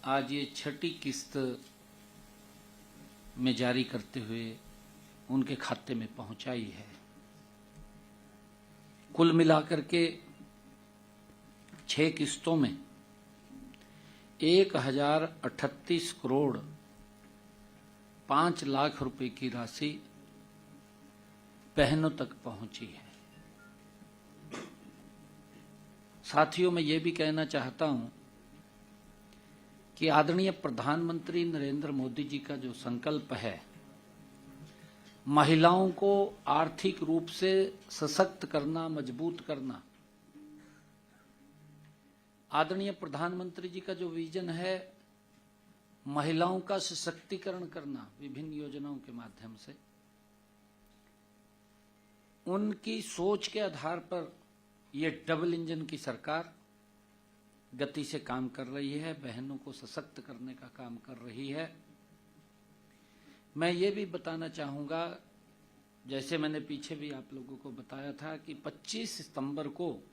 आज ये छठी किस्त में जारी करते हुए उनके खाते में पहुंचाई है। कुल मिलाकर के 6 किस्तों में 1038 करोड़ 5 लाख रुपए की राशि बहनों तक पहुंची है। साथियों, मैं ये भी कहना चाहता हूं कि आदरणीय प्रधानमंत्री नरेंद्र मोदी जी का जो संकल्प है, महिलाओं को आर्थिक रूप से सशक्त करना, मजबूत करना, आदरणीय प्रधानमंत्री जी का जो विजन है, महिलाओं का सशक्तिकरण करना विभिन्न योजनाओं के माध्यम से, उनकी सोच के आधार पर ये डबल इंजन की सरकार गति से काम कर रही है, बहनों को सशक्त करने का काम कर रही है। मैं ये भी बताना चाहूंगा, जैसे मैंने पीछे भी आप लोगों को बताया था कि 25 सितंबर को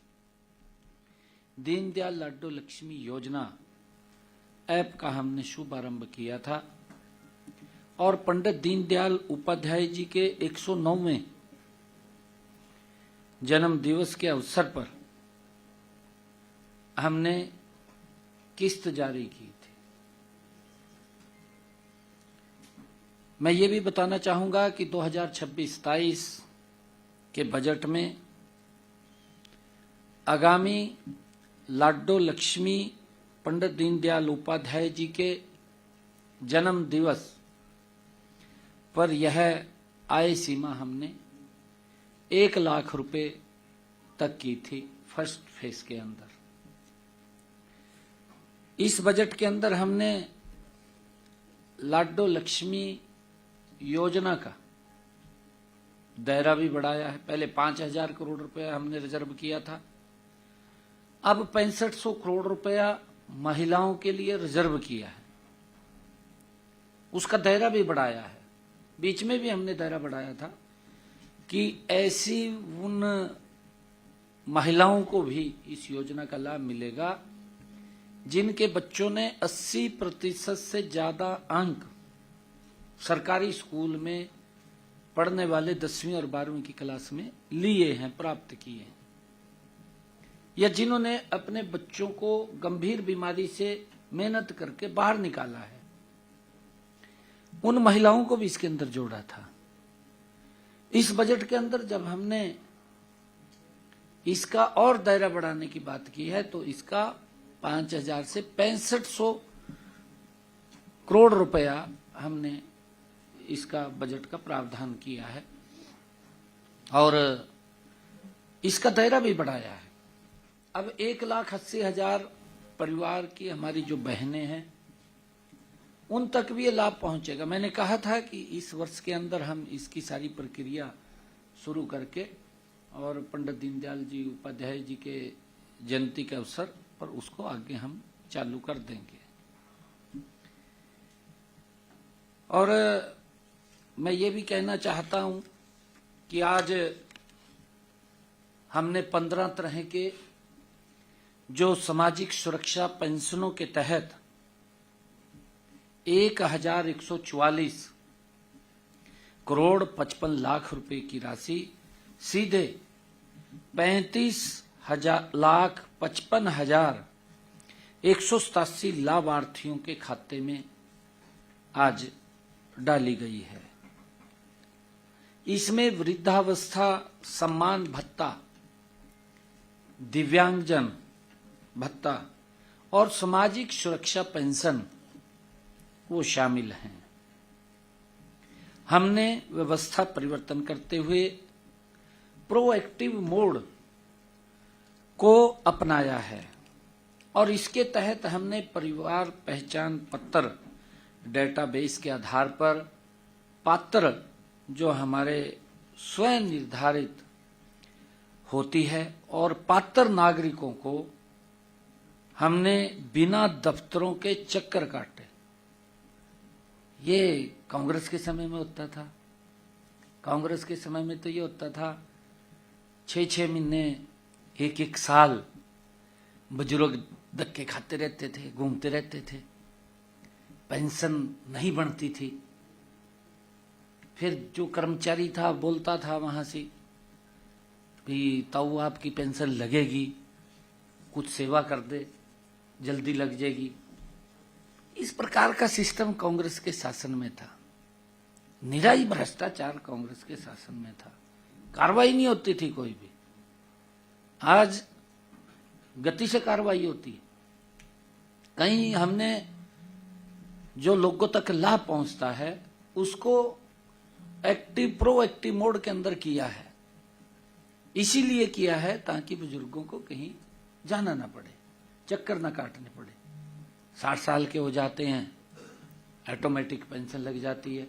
दीनदयाल लाडो लक्ष्मी योजना ऐप का हमने शुभारंभ किया था और पंडित दीनदयाल उपाध्याय जी के 109वें जन्म दिवस के अवसर पर हमने किस्त जारी की थी। मैं ये भी बताना चाहूंगा कि 2026-27 के बजट में आगामी लाडो लक्ष्मी पंडित दीनदयाल उपाध्याय जी के जन्म दिवस पर यह आय सीमा हमने 1 लाख रुपए तक की थी फर्स्ट फेज के अंदर। इस बजट के अंदर हमने लाडो लक्ष्मी योजना का दायरा भी बढ़ाया है। पहले 5,000 करोड़ रुपया हमने रिजर्व किया था, अब 6500 करोड़ रुपया महिलाओं के लिए रिजर्व किया है। उसका दायरा भी बढ़ाया है। बीच में भी हमने दायरा बढ़ाया था कि ऐसी उन महिलाओं को भी इस योजना का लाभ मिलेगा जिनके बच्चों ने 80% से ज्यादा अंक सरकारी स्कूल में पढ़ने वाले 10वीं और 12वीं की क्लास में लिए हैं, प्राप्त किए हैं, या जिन्होंने अपने बच्चों को गंभीर बीमारी से मेहनत करके बाहर निकाला है, उन महिलाओं को भी इसके अंदर जोड़ा था। इस बजट के अंदर जब हमने इसका और दायरा बढ़ाने की बात की है तो इसका 5,000 से 6500 करोड़ रुपया हमने इसका बजट का प्रावधान किया है और इसका दायरा भी बढ़ाया है। अब 1,80,000 परिवार की हमारी जो बहनें हैं उन तक भी ये लाभ पहुंचेगा। मैंने कहा था कि इस वर्ष के अंदर हम इसकी सारी प्रक्रिया शुरू करके और पंडित दीनदयाल जी उपाध्याय जी के जयंती के अवसर पर उसको आगे हम चालू कर देंगे। और मैं ये भी कहना चाहता हूं कि आज हमने 15 तरह के जो सामाजिक सुरक्षा पेंशनों के तहत 1,144 करोड़ 55 लाख रुपए की राशि सीधे 35,55,187 लाभार्थियों के खाते में आज डाली गई है। इसमें वृद्धावस्था सम्मान भत्ता, दिव्यांगजन भत्ता और सामाजिक सुरक्षा पेंशन वो शामिल हैं। हमने व्यवस्था परिवर्तन करते हुए प्रोएक्टिव मोड को अपनाया है और इसके तहत हमने परिवार पहचान पत्र डेटाबेस के आधार पर पात्र जो हमारे स्वयं निर्धारित होती है और पात्र नागरिकों को हमने बिना दफ्तरों के चक्कर काटे। ये कांग्रेस के समय में होता था। कांग्रेस के समय में तो ये होता था 6-6 महीने 1-1 साल बुजुर्ग धक्के खाते रहते थे, घूमते रहते थे। पेंशन नहीं बढ़ती थी। फिर जो कर्मचारी था बोलता था वहां से भी ताऊ आपकी पेंशन लगेगी, कुछ सेवा कर दे, जल्दी लग जाएगी। इस प्रकार का सिस्टम कांग्रेस के शासन में था। निराई भ्रष्टाचार कांग्रेस के शासन में था, कार्रवाई नहीं होती थी कोई भी। आज गति से कार्रवाई होती है। कहीं हमने जो लोगों तक लाभ पहुंचता है उसको प्रोएक्टिव मोड के अंदर किया है। इसीलिए किया है ताकि बुजुर्गों को कहीं जाना ना पड़े, चक्कर ना काटने पड़े। 60 साल के हो जाते हैं, ऑटोमेटिक पेंशन लग जाती है।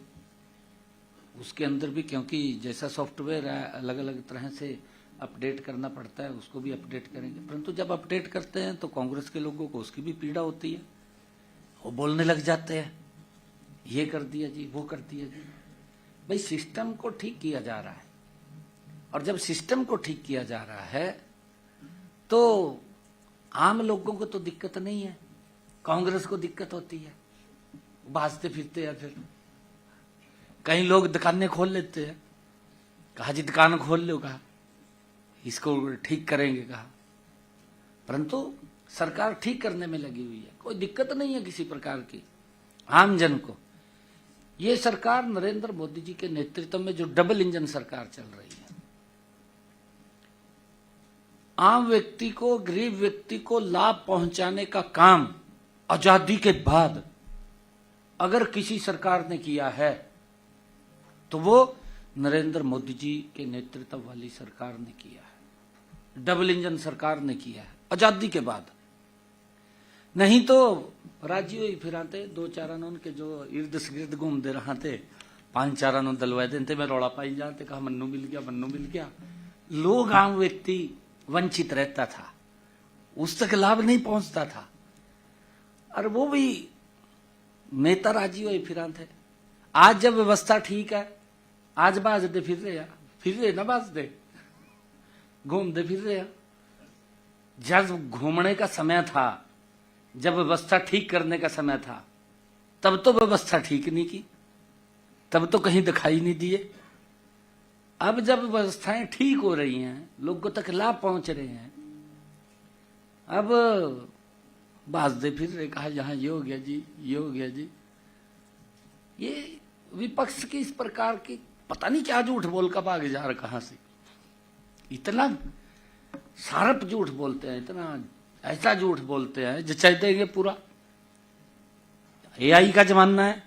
उसके अंदर भी क्योंकि जैसा सॉफ्टवेयर है अलग अलग तरह से अपडेट करना पड़ता है, उसको भी अपडेट करेंगे। परंतु जब अपडेट करते हैं तो कांग्रेस के लोगों को उसकी भी पीड़ा होती है। वो बोलने लग जाते हैं, ये कर दिया जी, वो कर दिया जी। भाई सिस्टम को ठीक किया जा रहा है, और जब सिस्टम को ठीक किया जा रहा है तो आम लोगों को तो दिक्कत नहीं है, कांग्रेस को दिक्कत होती है। भाजते फिरते हैं। फिर कई लोग दुकानें खोल लेते हैं, कहा जी दुकान खोल लो, कहा इसको ठीक करेंगे, कहा। परंतु सरकार ठीक करने में लगी हुई है, कोई दिक्कत नहीं है किसी प्रकार की आम जन को। ये सरकार नरेंद्र मोदी जी के नेतृत्व में जो डबल इंजन सरकार चल रही है, आम व्यक्ति को, गरीब व्यक्ति को लाभ पहुंचाने का काम आजादी के बाद अगर किसी सरकार ने किया है तो वो नरेंद्र मोदी जी के नेतृत्व वाली सरकार ने किया है। डबल इंजन सरकार ने किया है आजादी के बाद। नहीं तो राज्यों ही फिराते 2-4 के जो इर्द गिर्द घूमते रहते, 5-4 दलवाए देते में रौला पाई जाते, कहा मन्नू मिल गया, मन्नू मिल गया। लोग, आम व्यक्ति वंचित रहता था, उस तक लाभ नहीं पहुंचता था। और वो भी नेता राजी हुए फिराते। आज जब व्यवस्था ठीक है, आज बाज दे फिर रहे ना बाज दे, घूम दे फिर रहे। जब घूमने का समय था, जब व्यवस्था ठीक करने का समय था, तब तो व्यवस्था ठीक नहीं की, तब तो कहीं दिखाई नहीं दिए। अब जब व्यवस्थाएं ठीक हो रही हैं, लोगों तक लाभ पहुंच रहे हैं, अब बाज दे फिर रहे, कहा यहां ये हो गया जी, ये हो गया जी। ये विपक्ष की इस प्रकार की पता नहीं क्या झूठ बोल का भाग जा रहा, कहां से इतना शार्प झूठ बोलते हैं, इतना ऐसा झूठ बोलते हैं जो चाहते हैं पूरा एआई का जमाना है,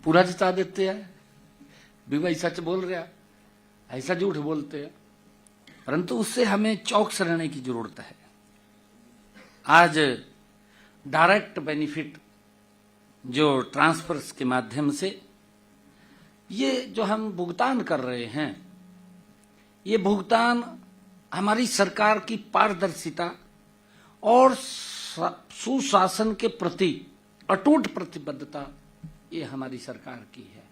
पूरा जिता देते हैं भी भाई सच बोल रहा, ऐसा झूठ बोलते हैं। परंतु उससे हमें चौकस रहने की जरूरत है। आज डायरेक्ट बेनिफिट जो ट्रांसफर्स के माध्यम से ये जो हम भुगतान कर रहे हैं, ये भुगतान हमारी सरकार की पारदर्शिता और सुशासन के प्रति अटूट प्रतिबद्धता, ये हमारी सरकार की है।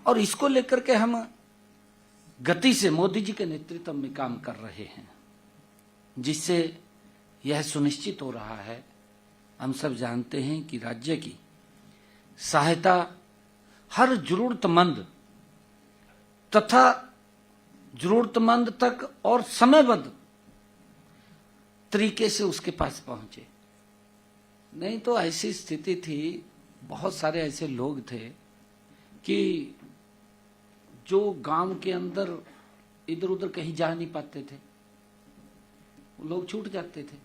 और इसको लेकर के हम गति से मोदी जी के नेतृत्व में काम कर रहे हैं, जिससे यह सुनिश्चित हो रहा है, हम सब जानते हैं कि राज्य की सहायता हर जरूरतमंद तथा जरूरतमंद तक और समयबद्ध तरीके से उसके पास पहुंचे। नहीं तो ऐसी स्थिति थी, बहुत सारे ऐसे लोग थे कि जो गांव के अंदर इधर उधर कहीं जा नहीं पाते थे, लोग छूट जाते थे।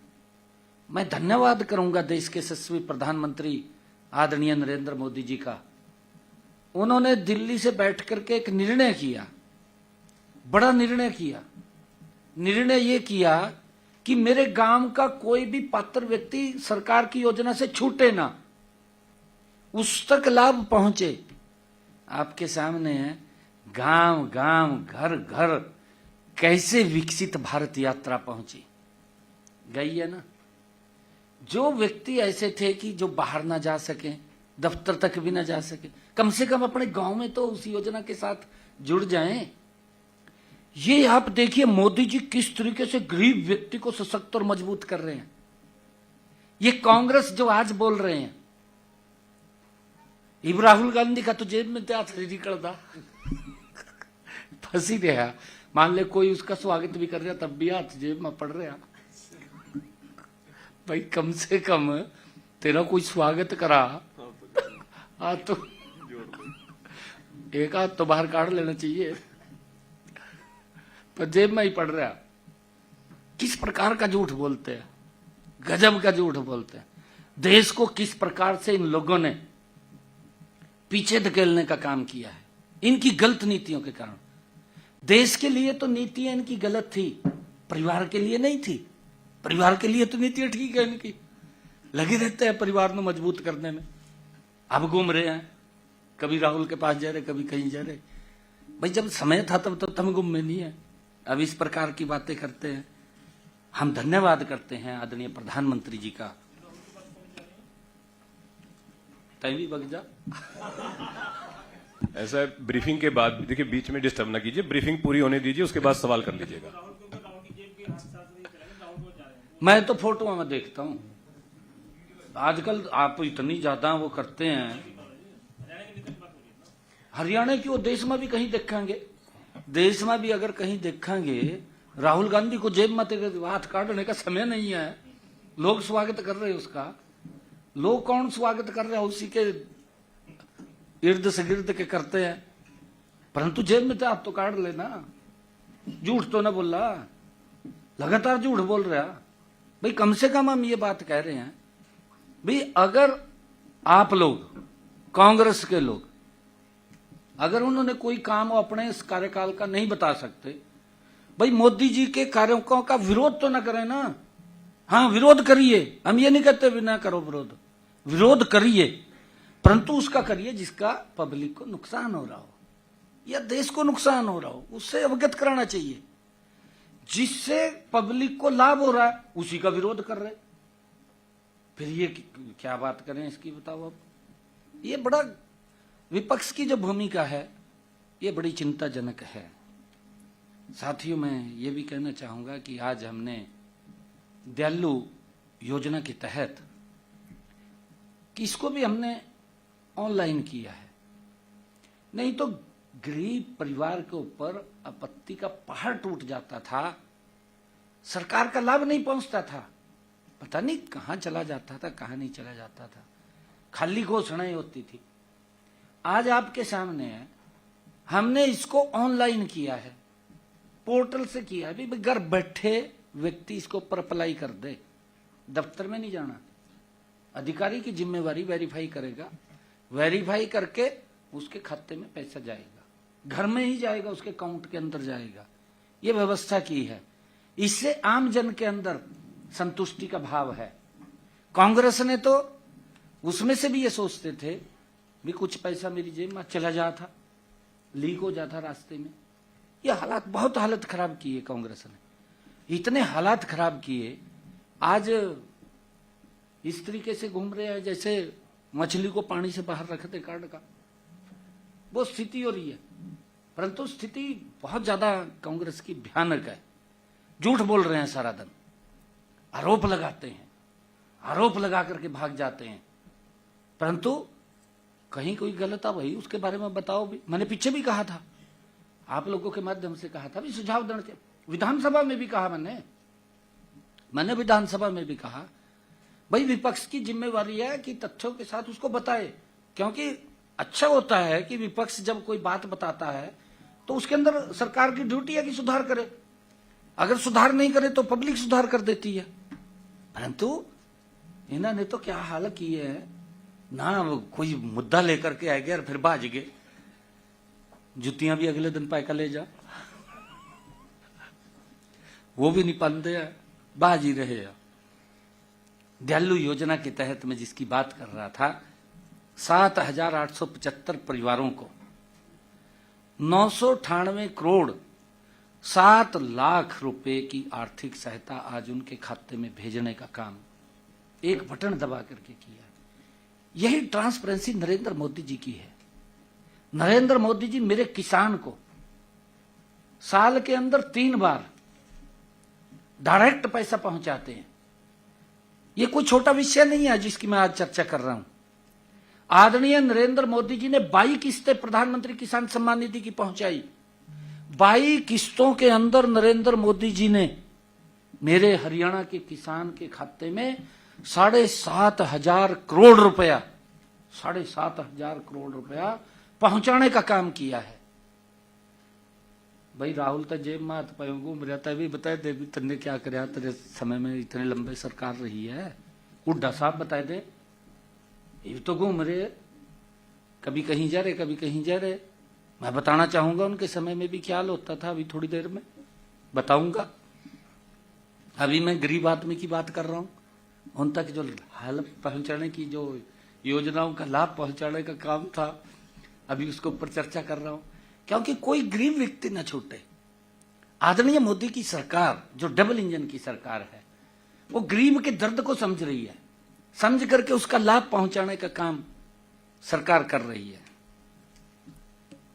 मैं धन्यवाद करूंगा देश के यशस्वी प्रधानमंत्री आदरणीय नरेंद्र मोदी जी का। उन्होंने दिल्ली से बैठ करके एक निर्णय किया, बड़ा निर्णय किया। निर्णय ये किया कि मेरे गांव का कोई भी पात्र व्यक्ति सरकार की योजना से छूटे ना, उस तक लाभ पहुंचे। आपके सामने है गांव गांव घर घर कैसे विकसित भारत यात्रा पहुंची, गई है ना। जो व्यक्ति ऐसे थे कि जो बाहर ना जा सके, दफ्तर तक भी ना जा सके, कम से कम अपने गांव में तो उस योजना के साथ जुड़ जाएं। ये आप देखिए मोदी जी किस तरीके से गरीब व्यक्ति को सशक्त और मजबूत कर रहे हैं। ये कांग्रेस जो आज बोल रहे हैं इब राहुल गांधी का तो जेब में त्या निकलता फंसी रहा। मान ले कोई उसका स्वागत भी कर रहा तब भी हाथ जेब में पड़ रहा। भाई कम से कम तेरा कोई स्वागत करा हाथ तो एक हाथ तो बाहर काट लेना चाहिए, पर जेब में ही पड़ रहा। किस प्रकार का झूठ बोलते हैं, गजब का झूठ बोलते हैं। देश को किस प्रकार से इन लोगों ने पीछे धकेलने का काम किया है इनकी गलत नीतियों के कारण। देश के लिए तो नीतियां इनकी गलत थी, परिवार के लिए नहीं थी। परिवार के लिए तो नीतियां ठीक है इनकी, लगे रहते हैं परिवार को मजबूत करने में। अब घूम रहे हैं, कभी राहुल के पास जा रहे, कभी कहीं जा रहे। भाई जब समय था तब तो तुम गुम में नहीं है, अब इस प्रकार की बातें करते हैं। हम धन्यवाद करते हैं आदरणीय प्रधानमंत्री जी का। तय भी बग जा ऐसा है, ब्रीफिंग के बाद देखिए बीच में डिस्टर्ब ना कीजिए, ब्रीफिंग पूरी होने दीजिए, उसके बाद सवाल कर लीजिएगा। मैं तो फोटो में देखता हूं, आजकल आप इतनी ज्यादा वो करते हैं। हरियाणा की वो देश में भी कहीं देखेंगे, देश में भी अगर कहीं देखेंगे राहुल गांधी को जेब में हाथ काटने का समय नहीं है। लोग स्वागत कर रहे हैं उसका। लोग कौन स्वागत कर रहे हैं, उसी के इर्द से गिर्द के करते हैं, परंतु जेब में तो हाथ तो काट लेना। झूठ तो ना बोल रहा, लगातार झूठ बोल रहा। भाई कम से कम हम ये बात कह रहे हैं, भाई अगर आप लोग कांग्रेस के लोग अगर उन्होंने कोई काम अपने इस कार्यकाल का नहीं बता सकते, भाई मोदी जी के कार्यों का विरोध तो ना करें ना। हाँ विरोध करिए, हम ये नहीं कहते भी ना करो विरोध, विरोध करिए, परंतु उसका करिए जिसका पब्लिक को नुकसान हो रहा हो या देश को नुकसान हो रहा हो, उससे अवगत कराना चाहिए। जिससे पब्लिक को लाभ हो रहा है उसी का विरोध कर रहे, फिर ये क्या बात करें इसकी, बताओ अब। ये बड़ा विपक्ष की जो भूमिका है ये बड़ी चिंताजनक है। साथियों मैं ये भी कहना चाहूंगा कि आज हमने दयालु योजना के तहत कि इसको भी हमने ऑनलाइन किया है, नहीं तो गरीब परिवार के ऊपर आपत्ति का पहाड़ टूट जाता था, सरकार का लाभ नहीं पहुंचता था, पता नहीं कहां चला जाता था कहां नहीं चला जाता था, खाली घोषणाएं होती थी। आज आपके सामने है, हमने इसको ऑनलाइन किया है, पोर्टल से किया है। भाई घर बैठे व्यक्ति इसको पर अप्लाई कर दे, दफ्तर में नहीं जाना, अधिकारी की जिम्मेवारी वेरीफाई करेगा, वेरीफाई करके उसके खाते में पैसा जाएगा, घर में ही जाएगा, उसके अकाउंट के अंदर जाएगा। ये व्यवस्था की है, इससे आम जन के अंदर संतुष्टि का भाव है। कांग्रेस ने तो उसमें से भी ये सोचते थे भी कुछ पैसा मेरी जेब में चला जाता, लीक हो जाता रास्ते में। ये हालात, बहुत हालत खराब की है कांग्रेस ने, इतने हालात खराब किए। आज इस तरीके से घूम रहे हैं जैसे मछली को पानी से बाहर रखते काट का, वो स्थिति हो रही है। परंतु स्थिति बहुत ज्यादा कांग्रेस की भयानक है। झूठ बोल रहे हैं सारा दिन, आरोप लगाते हैं, आरोप लगा करके भाग जाते हैं, परंतु कहीं कोई गलत है भाई उसके बारे में बताओ भी। मैंने पीछे भी कहा था, आप लोगों के माध्यम से कहा था भी, सुझाव देने के विधानसभा में भी कहा, मैंने विधानसभा में भी कहा भाई विपक्ष की जिम्मेवारी है कि तथ्यों के साथ उसको बताए, क्योंकि अच्छा होता है कि विपक्ष जब कोई बात बताता है तो उसके अंदर सरकार की ड्यूटी है कि सुधार करे, अगर सुधार नहीं करे तो पब्लिक सुधार कर देती है। परंतु इन्होंने तो क्या हाल की है ना, कोई मुद्दा लेकर के आ गए और फिर भाज गए, जुतियां भी अगले दिन पैका ले जा, वो भी नहीं पाते हैं, बाज ही रहे हैं। दयालु योजना के तहत मैं जिसकी बात कर रहा था, 7,875 परिवारों को 998 करोड़ 7 लाख रुपए की आर्थिक सहायता आज उनके खाते में भेजने का काम एक बटन दबा करके किया। यही ट्रांसपेरेंसी नरेंद्र मोदी जी की है। नरेंद्र मोदी जी मेरे किसान को साल के अंदर 3 बार डायरेक्ट पैसा पहुंचाते हैं। ये कोई छोटा विषय नहीं है जिसकी मैं आज चर्चा कर रहा हूं। आदरणीय नरेंद्र मोदी जी ने 22 किस्तें प्रधानमंत्री किसान सम्मान निधि की पहुंचाई। 22 किस्तों के अंदर नरेंद्र मोदी जी ने मेरे हरियाणा के किसान के खाते में 7,500 करोड़ रुपया 7,500 करोड़ रुपया पहुंचाने का काम किया है। भाई राहुल तो जेब में हाथ पाए घूम रहा था, भी बताए दे भी तन्ने क्या कराया तेरे समय में, इतने लंबे सरकार रही है। हुड्डा साहब बताए दे, ये तो घूम रहे, कभी कहीं जा रहे कभी कहीं जा रहे। मैं बताना चाहूंगा उनके समय में भी क्या हाल होता था, अभी थोड़ी देर में बताऊंगा। अभी मैं गरीब आदमी की बात कर रहा हूं, उन तक जो हेल्प पहुंचाने की, जो योजनाओं का लाभ पहुंचाने का काम था, अभी उसके ऊपर चर्चा कर रहा हूं, क्योंकि कोई गरीब व्यक्ति न छूटे। आदरणीय मोदी की सरकार जो डबल इंजन की सरकार है, वो गरीब के दर्द को समझ रही है, समझ करके उसका लाभ पहुंचाने का काम सरकार कर रही है।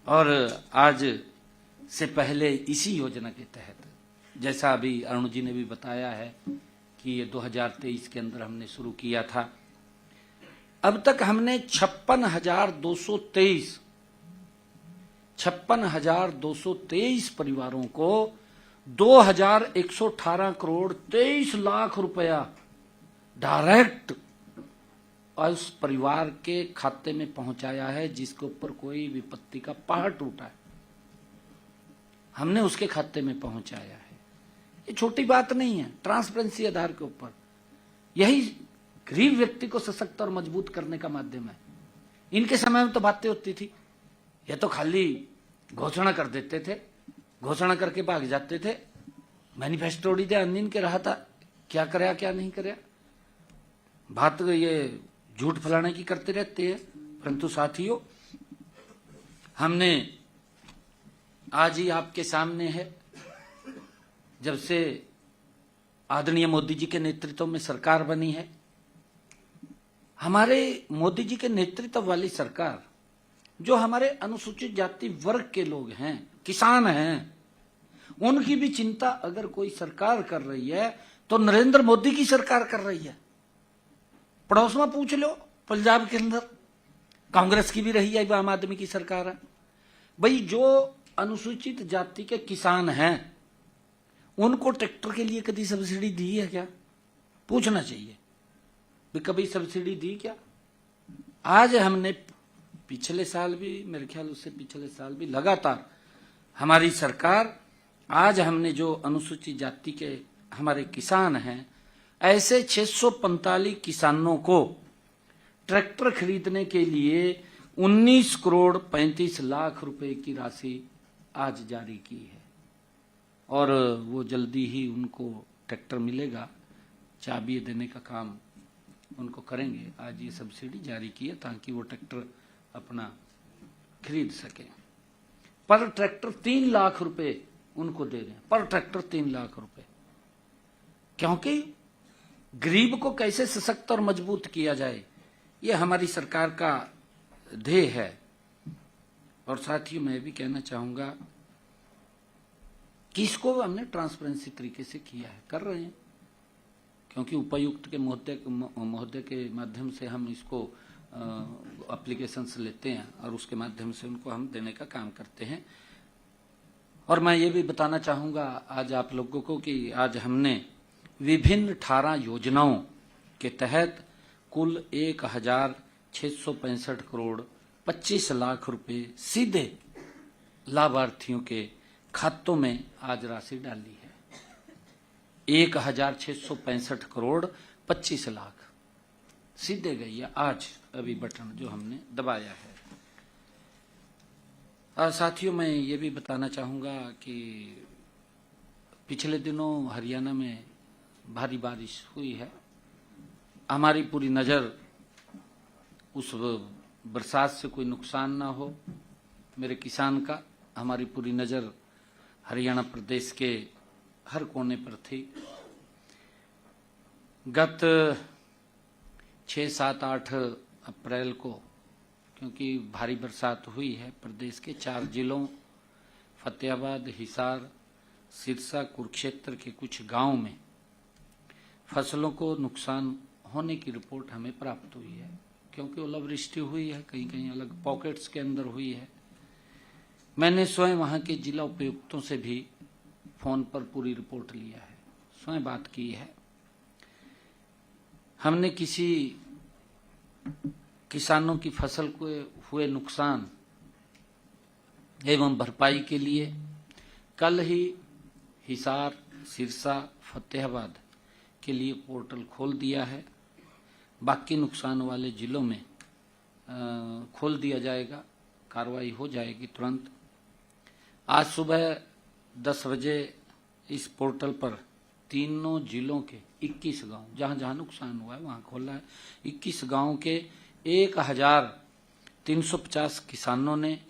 और आज से पहले इसी योजना के तहत, जैसा अभी अरुण जी ने भी बताया है कि ये 2023 के अंदर हमने शुरू किया था, अब तक हमने 56,223 परिवारों को 2,118 करोड़ 23 लाख रुपया डायरेक्ट उस परिवार के खाते में पहुंचाया है जिसके ऊपर कोई विपत्ति का पहाड़ टूटा है, हमने उसके खाते में पहुंचाया है। ये छोटी बात नहीं है, ट्रांसपेरेंसी आधार के ऊपर। यही गरीब व्यक्ति को सशक्त और मजबूत करने का माध्यम है। इनके समय में तो बातें होती थी, ये तो खाली घोषणा कर देते थे, घोषणा करके भाग जाते थे। मैनिफेस्टो दे अन्य के रहा था, क्या कराया क्या नहीं कराया, बात ये झूठ फैलाने की करते रहते हैं। परंतु साथियों, हमने आज ही आपके सामने है, जब से आदरणीय मोदी जी के नेतृत्व में सरकार बनी है, हमारे मोदी जी के नेतृत्व वाली सरकार जो हमारे अनुसूचित जाति वर्ग के लोग हैं, किसान हैं, उनकी भी चिंता अगर कोई सरकार कर रही है तो नरेंद्र मोदी की सरकार कर रही है। पड़ोस में पूछ लो, पंजाब के अंदर कांग्रेस की भी रही है, आम आदमी की सरकार है। भाई जो अनुसूचित जाति के किसान हैं, उनको ट्रैक्टर के लिए कभी सब्सिडी दी है क्या? पूछना चाहिए भी, कभी सब्सिडी दी क्या? आज हमने पिछले साल भी, मेरे ख्याल उससे पिछले साल भी लगातार हमारी सरकार, आज हमने जो अनुसूचित जाति के हमारे किसान हैं, ऐसे 645 किसानों को ट्रैक्टर खरीदने के लिए 19 करोड़ 35 लाख रुपए की राशि आज जारी की है। और वो जल्दी ही उनको ट्रैक्टर मिलेगा, चाबी देने का काम उनको करेंगे। आज ये सब्सिडी जारी की है ताकि वो ट्रैक्टर अपना खरीद सके। पर ट्रैक्टर 3 लाख रुपए उनको दे रहे हैं, पर ट्रैक्टर 3 लाख रुपए, क्योंकि गरीब को कैसे सशक्त और मजबूत किया जाए, ये हमारी सरकार का ध्येय है। और साथियों, मैं भी कहना चाहूंगा कि इसको हमने ट्रांसपेरेंसी तरीके से किया है, कर रहे हैं, क्योंकि उपायुक्त के महोदय के माध्यम से हम इसको एप्लीकेशंस लेते हैं और उसके माध्यम से उनको हम देने का काम करते हैं। और मैं ये भी बताना चाहूंगा आज आप लोगों को कि आज हमने विभिन्न 18 योजनाओं के तहत कुल 1,665 करोड़ 25 लाख रुपए सीधे लाभार्थियों के खातों में आज राशि डाली है। 1,665 करोड़ 25 लाख सीधे गई है आज, अभी बटन जो हमने दबाया है। और साथियों, मैं ये भी बताना चाहूंगा कि पिछले दिनों हरियाणा में भारी बारिश हुई है। हमारी पूरी नज़र उस बरसात से कोई नुकसान ना हो मेरे किसान का, हमारी पूरी नज़र हरियाणा प्रदेश के हर कोने पर थी। गत 6, 7, 8 अप्रैल को, क्योंकि भारी बरसात हुई है, प्रदेश के 4 जिलों फतेहाबाद, हिसार, सिरसा, कुरुक्षेत्र के कुछ गांव में फसलों को नुकसान होने की रिपोर्ट हमें प्राप्त हुई है। क्योंकि ओलावृष्टि हुई है, कहीं कहीं अलग पॉकेट्स के अंदर हुई है। मैंने स्वयं वहां के जिला उपायुक्तों से भी फोन पर पूरी रिपोर्ट लिया है, स्वयं बात की है। हमने किसी किसानों की फसल को हुए नुकसान एवं भरपाई के लिए कल ही हिसार, सिरसा, फतेहाबाद के लिए पोर्टल खोल दिया है। बाकी नुकसान वाले जिलों में खोल दिया जाएगा, कार्रवाई हो जाएगी तुरंत। आज सुबह 10 बजे इस पोर्टल पर तीनों जिलों के 21 गांव, जहां जहां नुकसान हुआ है वहां खोला है। 21 गांव के 1350 किसानों ने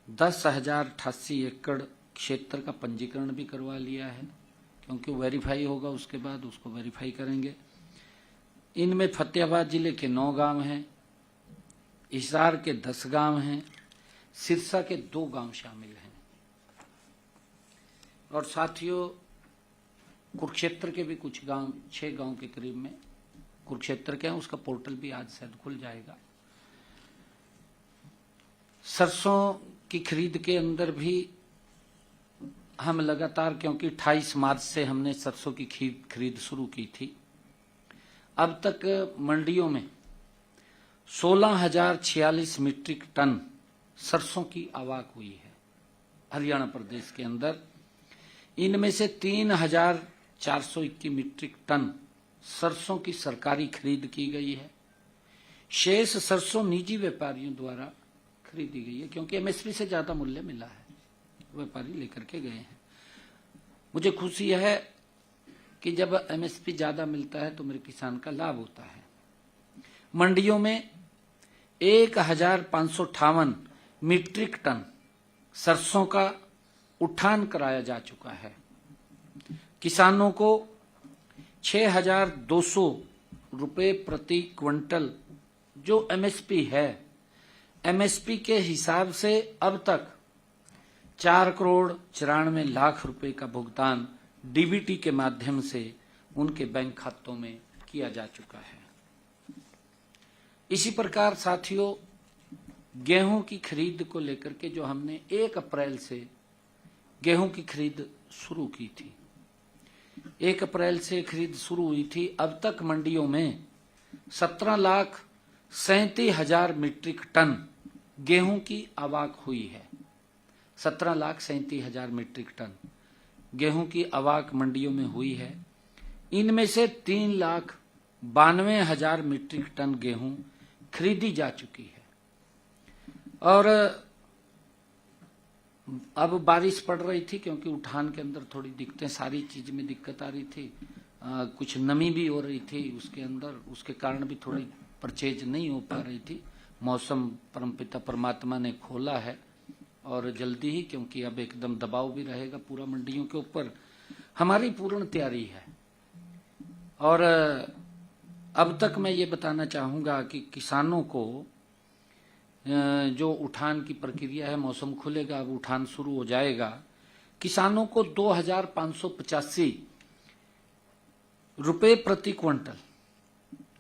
10,088 एकड़ क्षेत्र का पंजीकरण भी करवा लिया है, क्योंकि वेरीफाई होगा, उसके बाद उसको वेरीफाई करेंगे। इनमें फतेहाबाद जिले के 9 गांव हैं, हिसार के 10 गांव हैं, सिरसा के 2 गांव शामिल हैं। और साथियों, कुरुक्षेत्र के भी कुछ गांव, 6 गांव के करीब में कुरुक्षेत्र के हैं, उसका पोर्टल भी आज शायद खुल जाएगा। सरसों की खरीद के अंदर भी हम लगातार, क्योंकि 28 मार्च से हमने सरसों की खरीद शुरू की थी, अब तक मंडियों में 16,046 मीट्रिक टन सरसों की आवक हुई है हरियाणा प्रदेश के अंदर। इनमें से 3,421 मीट्रिक टन सरसों की सरकारी खरीद की गई है। शेष सरसों निजी व्यापारियों द्वारा खरीदी गई है, क्योंकि एमएसपी से ज्यादा मूल्य मिला है, व्यापारी लेकर के गए हैं। मुझे खुशी है कि जब एमएसपी ज्यादा मिलता है तो मेरे किसान का लाभ होता है। मंडियों में 1,558 मीट्रिक टन सरसों का उठान कराया जा चुका है। किसानों को 6,200 रुपये प्रति क्विंटल जो एमएसपी है, एमएसपी के हिसाब से अब तक 4,94,00,000 रुपए का भुगतान डीबीटी के माध्यम से उनके बैंक खातों में किया जा चुका है। इसी प्रकार साथियों, गेहूं की खरीद को लेकर के जो हमने 1 अप्रैल से गेहूं की खरीद शुरू की थी, 1 अप्रैल से खरीद शुरू हुई थी, अब तक मंडियों में 17,37,000 मीट्रिक टन गेहूं की आवक हुई है। 17,37,000 मीट्रिक टन गेहूं की आवक मंडियों में हुई है। इनमें से 3,92,000 मीट्रिक टन गेहूं खरीदी जा चुकी है। और अब बारिश पड़ रही थी, क्योंकि उठान के अंदर थोड़ी दिक्कतें, सारी चीज में दिक्कत आ रही थी, कुछ नमी भी हो रही थी उसके अंदर, उसके कारण भी थोड़ी परचेज नहीं हो पा रही थी। मौसम परमपिता परमात्मा ने खोला है और जल्दी ही, क्योंकि अब एकदम दबाव भी रहेगा पूरा मंडियों के ऊपर, हमारी पूर्ण तैयारी है। और अब तक मैं ये बताना चाहूंगा कि किसानों को जो उठान की प्रक्रिया है, मौसम खुलेगा, अब उठान शुरू हो जाएगा, किसानों को 2,585 रुपये प्रति क्विंटल,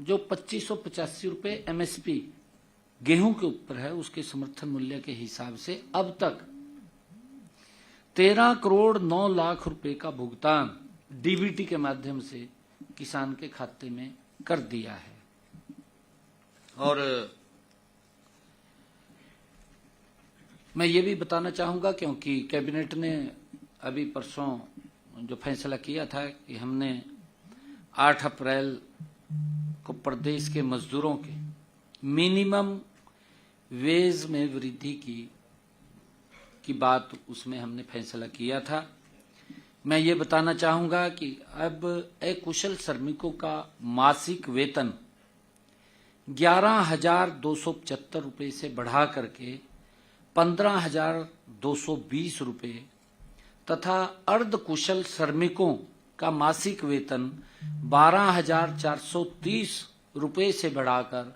जो 2,585 रुपये एमएसपी गेहूं के ऊपर है, उसके समर्थन मूल्य के हिसाब से अब तक 13,09,00,000 रुपए का भुगतान डीबीटी के माध्यम से किसान के खाते में कर दिया है। और मैं ये भी बताना चाहूंगा, क्योंकि कैबिनेट ने अभी परसों जो फैसला किया था कि हमने 8 अप्रैल को प्रदेश के मजदूरों के मिनिमम वेज में वृद्धि की बात, उसमें हमने फैसला किया था। मैं ये बताना चाहूंगा कि अब अकुशल श्रमिकों का मासिक वेतन 11,275 रुपये से बढ़ा करके 15,220 रुपये तथा अर्ध कुशल श्रमिकों का मासिक वेतन 12,430 रुपये से बढ़ाकर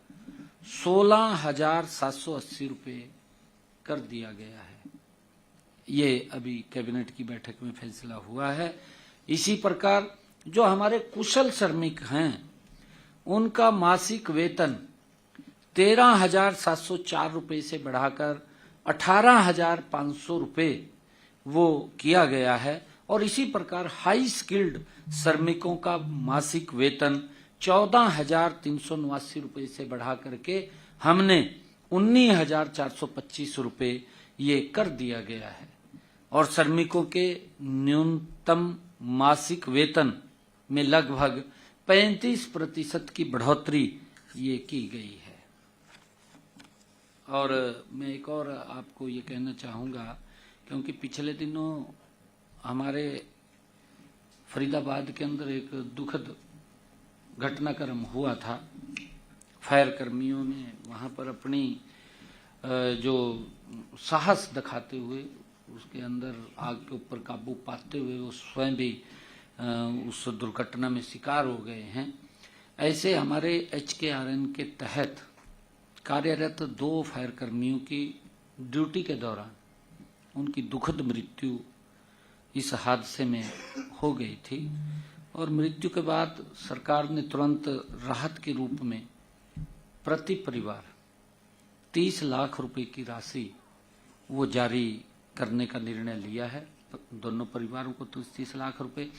16,780 रुपये कर दिया गया है। ये अभी कैबिनेट की बैठक में फैसला हुआ है। इसी प्रकार जो हमारे कुशल श्रमिक हैं, उनका मासिक वेतन 13,704 रुपए से बढ़ाकर 18,500 रुपए वो किया गया है। और इसी प्रकार हाई स्किल्ड श्रमिकों का मासिक वेतन 14,389 रुपए से बढ़ा करके हमने 19,425 रुपए ये कर दिया गया है। और श्रमिकों के न्यूनतम मासिक वेतन में लगभग 35% की बढ़ोतरी ये की गई है। और मैं एक और आपको ये कहना चाहूँगा, क्योंकि पिछले दिनों हमारे फरीदाबाद के अंदर एक दुखद घटनाक्रम हुआ था। फायर कर्मियों ने वहाँ पर अपनी जो साहस दिखाते हुए उसके अंदर आग के ऊपर काबू पाते हुए वो स्वयं भी उस दुर्घटना में शिकार हो गए हैं। ऐसे हमारे HKRN के तहत कार्यरत 2 फायर कर्मियों की ड्यूटी के दौरान उनकी दुखद मृत्यु इस हादसे में हो गई थी। और मृत्यु के बाद सरकार ने तुरंत राहत के रूप में प्रति परिवार 30 लाख रुपए की राशि वो जारी करने का निर्णय लिया है। दोनों परिवारों को 30 लाख रुपए,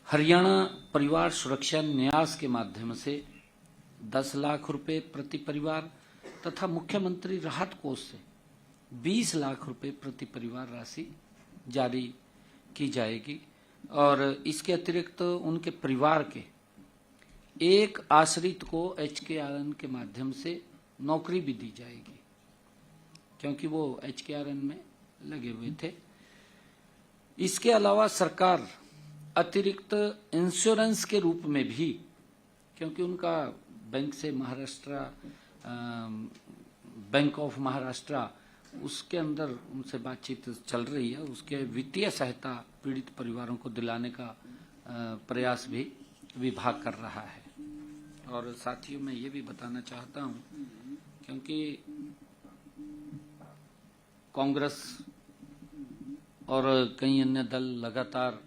हरियाणा परिवार सुरक्षा न्यास के माध्यम से 10 लाख रुपए प्रति परिवार तथा मुख्यमंत्री राहत कोष से 20 लाख रुपए प्रति परिवार राशि जारी की जाएगी। और इसके अतिरिक्त उनके परिवार के एक आश्रित को HKRN के माध्यम से नौकरी भी दी जाएगी, क्योंकि वो HKRN में लगे हुए थे। इसके अलावा सरकार अतिरिक्त इंश्योरेंस के रूप में भी, क्योंकि उनका बैंक से महाराष्ट्र बैंक ऑफ महाराष्ट्र उसके अंदर उनसे बातचीत चल रही है, उसके वित्तीय सहायता पीड़ित परिवारों को दिलाने का प्रयास भी विभाग कर रहा है। और साथियों मैं ये भी बताना चाहता हूँ, क्योंकि कांग्रेस और कई अन्य दल लगातार